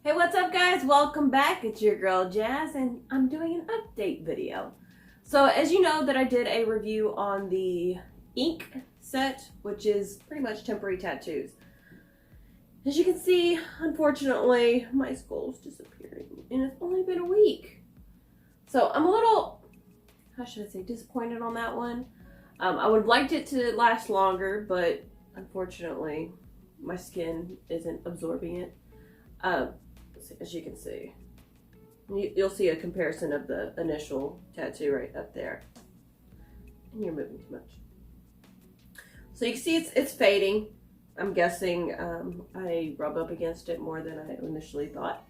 Hey, what's up guys? Welcome back. It's your girl Jazz and I'm doing an update video. So as you know that I did a review on the ink set, which is pretty much temporary tattoos. As you can see, unfortunately, my skull's disappearing and it's only been a week. So I'm a little, how should I say, disappointed on that one. I would have liked it to last longer, but unfortunately my skin isn't absorbing it. As you can see, you'll see a comparison of the initial tattoo right up there. And you're moving too much. So you can see it's fading. I'm guessing I rub up against it more than I initially thought.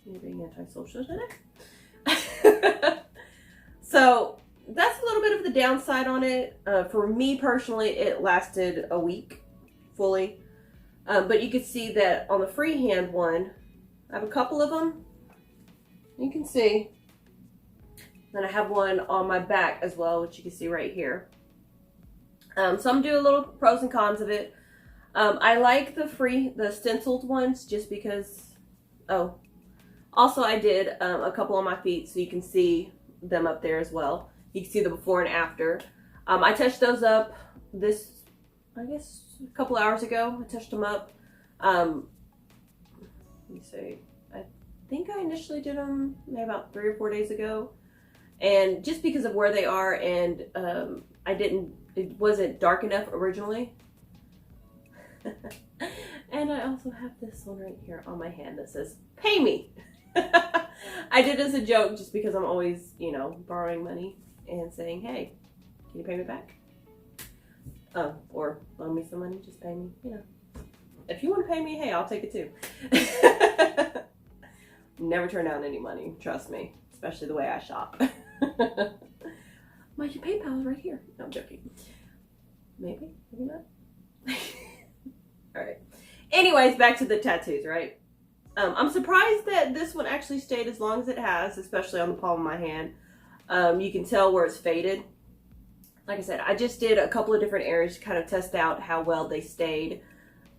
You're being antisocial today. So that's a little bit of the downside on it. For me personally, it lasted a week fully. But you can see that on the freehand one, I have a couple of them. You can see. Then I have one on my back as well, which you can see right here. So I'm doing a little pros and cons of it. I like the stenciled ones just because, also I did a couple on my feet so you can see them up there as well. You can see the before and after. I touched those up I guess a couple hours ago. I touched them up. Let me see. I think I initially did them maybe about 3 or 4 days ago. And just because of where they are and it wasn't dark enough originally. And I also have this one right here on my hand that says, "Pay me." I did it as a joke just because I'm always, borrowing money and saying, "Hey, can you pay me back?" Or loan me some money, just pay me, If you want to pay me, hey, I'll take it too. Never turn down any money, trust me, especially the way I shop. My PayPal is right here. No, I'm joking. Maybe not. All right. Anyways, back to the tattoos, right? I'm surprised that this one actually stayed as long as it has, especially on the palm of my hand. You can tell where it's faded. Like I said, I just did a couple of different areas to kind of test out how well they stayed.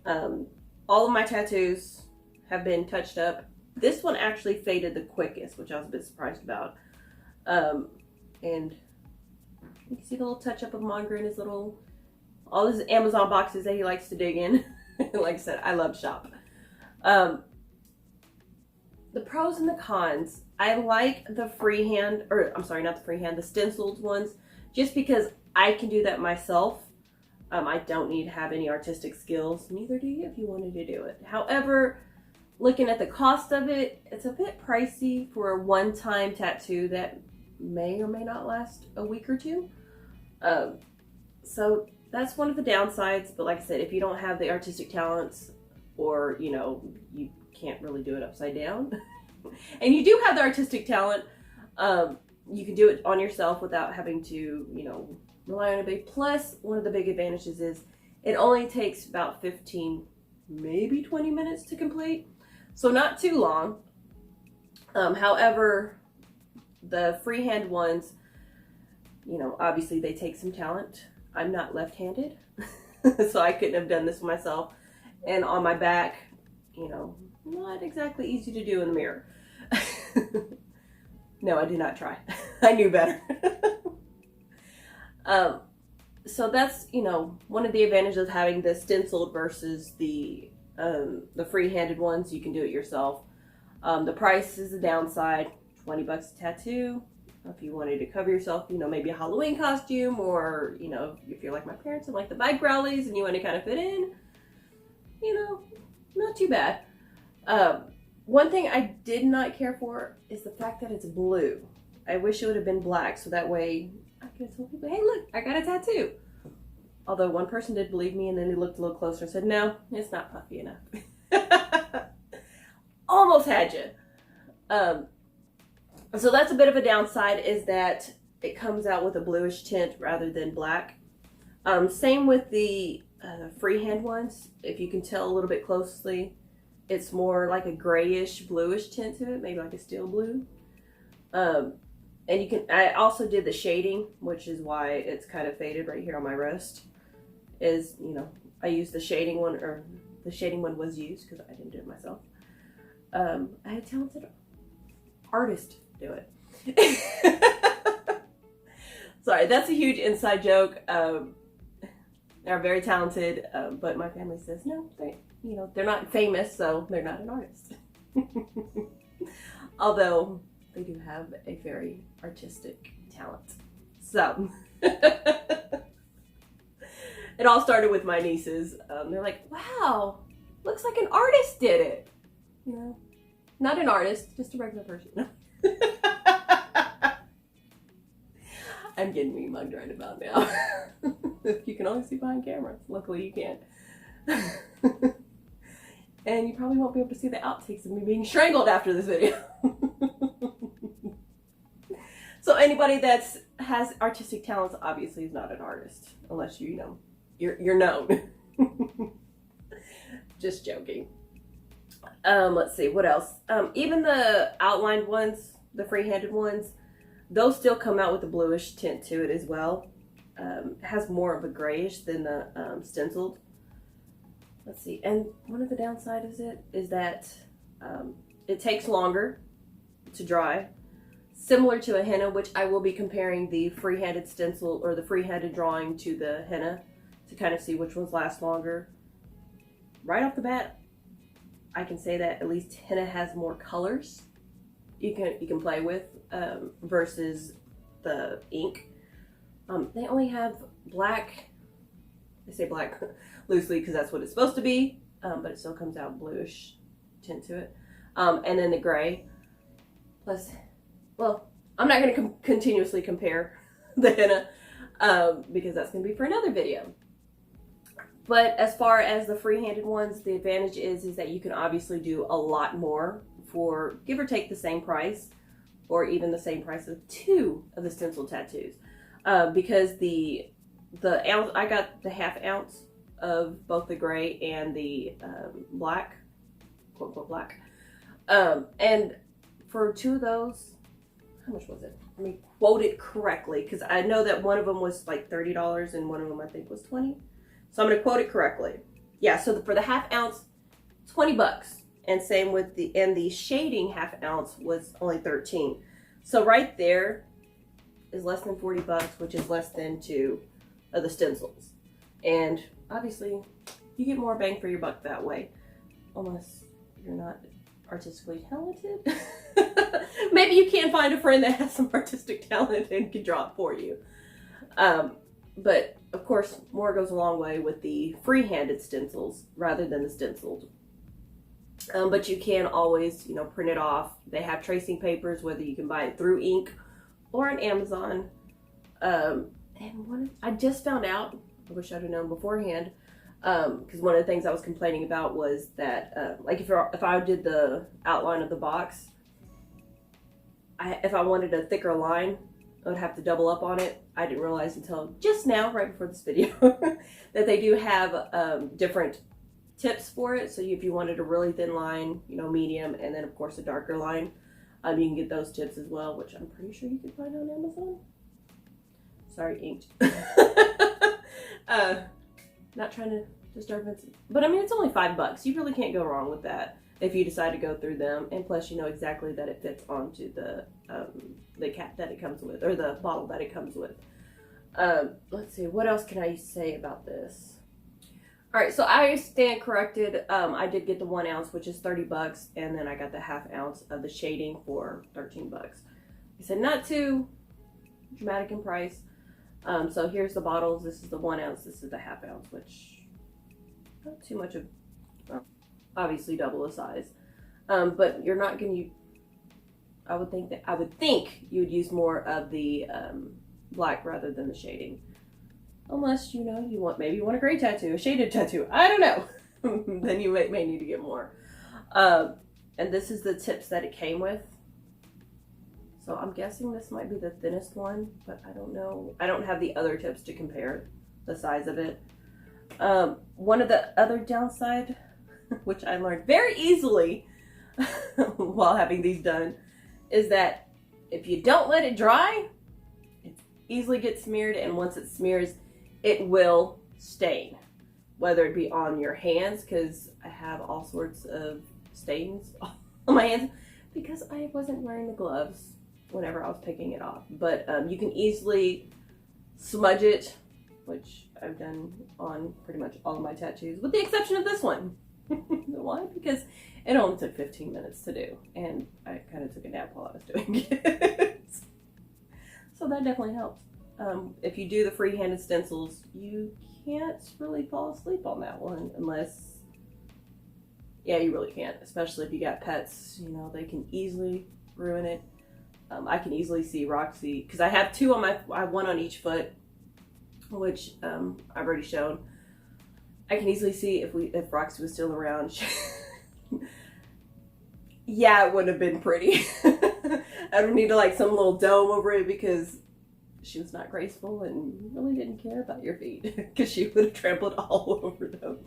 All of my tattoos have been touched up. This one actually faded the quickest, which I was a bit surprised about. And you can see the little touch up of Monger in his all his Amazon boxes that he likes to dig in. Like I said, I love shop. The pros and the cons. I like the freehand, the stenciled ones, just because I can do that myself. I don't need to have any artistic skills. Neither do you if you wanted to do it. However, looking at the cost of it, it's a bit pricey for a one-time tattoo that may or may not last a week or two. So that's one of the downsides. But like I said, if you don't have the artistic talents or, you can't really do it upside down. And you do have the artistic talent, you can do it on yourself without having to, rely on a big. Plus, one of the big advantages is it only takes about 15, maybe 20 minutes to complete. So not too long. However, the freehand ones, obviously they take some talent. I'm not left-handed, so I couldn't have done this myself. And on my back, not exactly easy to do in the mirror. No, I did not try. I knew better. So that's, one of the advantages of having the stenciled versus the free-handed ones. You can do it yourself. The price is the downside, $20 a tattoo. If you wanted to cover yourself, maybe a Halloween costume, or, if you're like my parents and like the bike rallies and you want to kind of fit in, not too bad. One thing I did not care for is the fact that it's blue. I wish it would have been black, so that way I could have told people, hey, look, I got a tattoo. Although one person did believe me, and then they looked a little closer and said, no, it's not puffy enough. Almost had you. So that's a bit of a downside, is that it comes out with a bluish tint rather than black. Same with the freehand ones. If you can tell a little bit closely, it's more like a grayish, bluish tint to it, maybe like a steel blue. And I also did the shading, which is why it's kind of faded right here on my wrist. I used the shading one, or the shading one was used because I didn't do it myself. I had a talented artist do it. Sorry, that's a huge inside joke. They're very talented, but my family says no, they're not famous, so they're not an artist. Although they do have a very artistic talent. So it all started with my nieces. They're like, wow, looks like an artist did it. Not an artist, just a regular person. I'm getting me mugged right about now. You can only see behind camera. Luckily you can. And you probably won't be able to see the outtakes of me being strangled after this video. So anybody that has artistic talents obviously is not an artist, unless you're known. Just joking. Let's see, what else? Even the outlined ones, the free-handed ones, those still come out with a bluish tint to it as well. It has more of a grayish than the stenciled. Let's see, and one of the downsides is that it takes longer to dry. Similar to a henna, which I will be comparing the free-handed stencil or the free-handed drawing to the henna to kind of see which ones last longer. Right off the bat, I can say that at least henna has more colors you can play with versus the ink. They only have black. I say black loosely because that's what it's supposed to be, but it still comes out bluish tint to it. And then the gray. Plus, well, I'm not going to continuously compare the henna because that's going to be for another video. But as far as the free-handed ones, the advantage is that you can obviously do a lot more for give or take the same price, or even the same price of 2 of the stencil tattoos. Because the ounce, I got the ½ ounce of both the gray and the black, quote unquote black. And for 2 of those, how much was it? Let me quote it correctly, because I know that one of them was like $30 and one of them I think was $20. So I'm going to quote it correctly. Yeah, so for the ½ ounce, $20. And same with the shading ½ ounce was only $13. So right there is less than $40, which is less than 2 of the stencils. And obviously you get more bang for your buck that way, unless you're not artistically talented. Maybe you can find a friend that has some artistic talent and can draw it for you. But of course, more goes a long way with the free-handed stencils rather than the stenciled. But you can always, print it off. They have tracing papers, whether you can buy it through Ink or on Amazon. And I just found out, I wish I'd have known beforehand, because one of the things I was complaining about was that, like if I did the outline of the box, if I wanted a thicker line, I would have to double up on it. I didn't realize until just now, right before this video, that they do have different tips for it. So if you wanted a really thin line, medium, and then of course a darker line, you can get those tips as well, which I'm pretty sure you can find on Amazon. Sorry, inked. Not trying to disturb it, but I mean, it's only $5. You really can't go wrong with that if you decide to go through them, and plus you know exactly that it fits onto the cap that it comes with, or the bottle that it comes with. Let's see, what else can I say about this? All right, so I stand corrected. I did get the 1 ounce, which is $30, and then I got the ½ ounce of the shading for $13. I said not too dramatic in price. So here's the bottles. This is the 1 ounce. This is the ½ ounce, which not too much of, obviously double the size. But you're not going to. I would think you would use more of the black rather than the shading. Unless, you maybe you want a gray tattoo, a shaded tattoo. I don't know. Then you may need to get more. And this is the tips that it came with. So I'm guessing this might be the thinnest one, but I don't know. I don't have the other tips to compare the size of it. One of the other downside, which I learned very easily while having these done, is that if you don't let it dry, it easily gets smeared, and once it smears, it will stain, whether it be on your hands, because I have all sorts of stains on my hands because I wasn't wearing the gloves whenever I was picking it off. But you can easily smudge it, which I've done on pretty much all of my tattoos, with the exception of this one. Why? Because it only took 15 minutes to do, and I kind of took a nap while I was doing it. So that definitely helps. If you do the free-handed stencils, you can't really fall asleep on that one unless, yeah, you really can't, especially if you got pets. You know, they can easily ruin it. I can easily see Roxy, because I have two on I have one on each foot, which I've already shown. I can easily see if Roxy was still around. Yeah, it would have been pretty. I would need like some little dome over it because she was not graceful and really didn't care about your feet because she would have trampled all over them.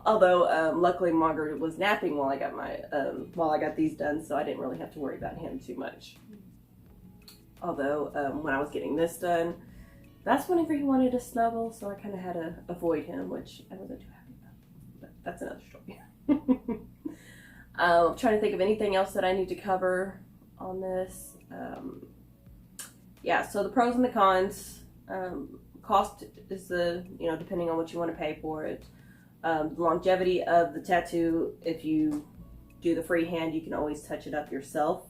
Although luckily Margaret was napping while I got these done, so I didn't really have to worry about him too much. Although when I was getting this done, that's whenever he wanted to snuggle, so I kind of had to avoid him, which I wasn't too happy about. But that's another story. I'm trying to think of anything else that I need to cover on this. Yeah, so the pros and the cons. Cost is depending on what you want to pay for it. The longevity of the tattoo, if you do the freehand, you can always touch it up yourself.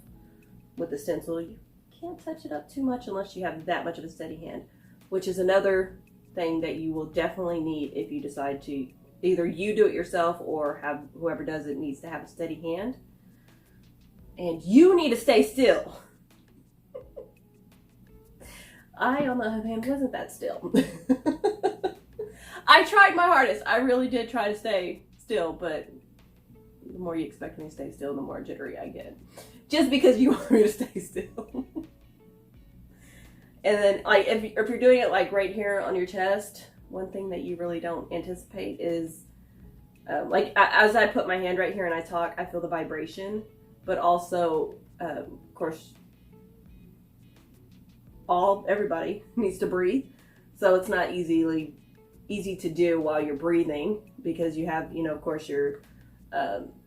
With the stencil, you can't touch it up too much unless you have that much of a steady hand, which is another thing that you will definitely need if you decide to either you do it yourself or have whoever does it needs to have a steady hand. And you need to stay still. I, on the other hand, wasn't that still. I tried my hardest. I really did try to stay still, but the more you expect me to stay still, the more jittery I get. Just because you want me to stay still. And then, like, if you're doing it, like, right here on your chest, one thing that you really don't anticipate is, as I put my hand right here and I talk, I feel the vibration. But also, of course, everybody needs to breathe. So it's not easy to do while you're breathing because you have, of course, your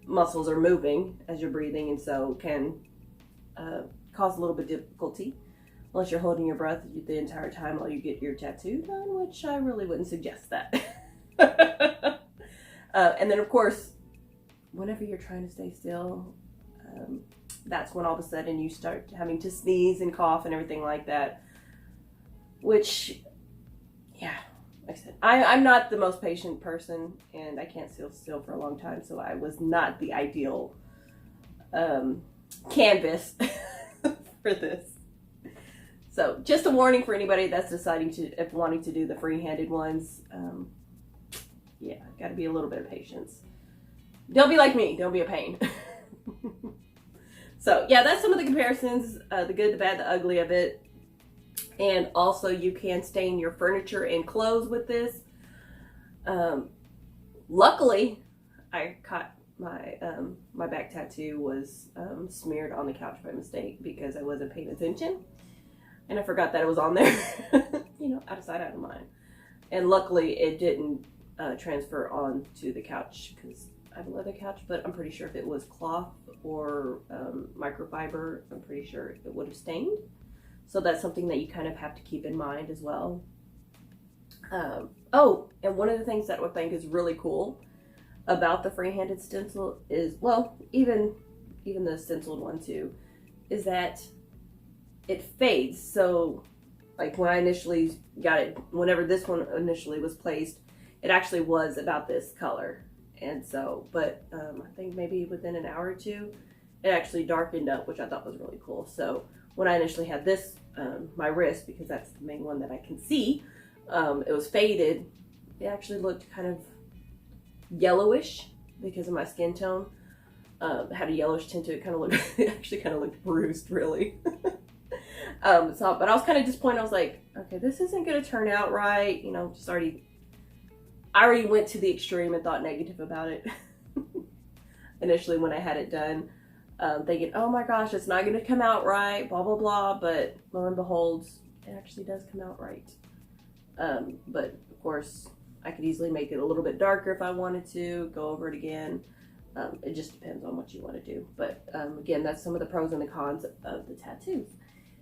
muscles are moving as you're breathing, and so can cause a little bit of difficulty unless you're holding your breath the entire time while you get your tattoo done, which I really wouldn't suggest that. And then, of course, whenever you're trying to stay still, that's when all of a sudden you start having to sneeze and cough and everything like that, which, yeah, like I said, I'm not the most patient person, and I can't sit still for a long time, so I was not the ideal canvas for this. So just a warning for anybody that's wanting to do the free-handed ones. Yeah, got to be a little bit of patience. Don't be like me. Don't be a pain. So yeah, that's some of the comparisons, the good, the bad, the ugly of it. And also you can stain your furniture and clothes with this. Luckily, I caught my back tattoo was smeared on the couch by mistake because I wasn't paying attention. And I forgot that it was on there, out of sight, out of mind. And luckily it didn't transfer onto the couch because I have a leather couch, but I'm pretty sure if it was cloth or microfiber, I'm pretty sure it would have stained. So that's something that you kind of have to keep in mind as well. Oh, and one of the things that I think is really cool about the free-handed stencil is, well, even the stenciled one too, is that it fades. So like when I initially got it, whenever this one initially was placed, it actually was about this color. And so, but I think maybe within an hour or two, it actually darkened up, which I thought was really cool. So when I initially had this, my wrist, because that's the main one that I can see, it was faded. It actually looked kind of yellowish because of my skin tone. It had a yellowish tint to it. It actually kind of looked bruised, really. But I was kind of disappointed. I was like, okay, this isn't going to turn out right. I already went to the extreme and thought negative about it initially when I had it done, thinking, oh my gosh, it's not going to come out right, blah, blah, blah. But lo and behold, it actually does come out right. But of course, I could easily make it a little bit darker if I wanted to, go over it again. It just depends on what you want to do. But again, that's some of the pros and the cons of the tattoos.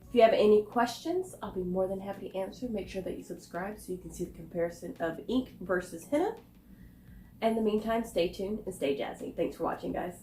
If you have any questions, I'll be more than happy to answer. Make sure that you subscribe so you can see the comparison of ink versus henna. In the meantime, stay tuned and stay jazzy. Thanks for watching, guys.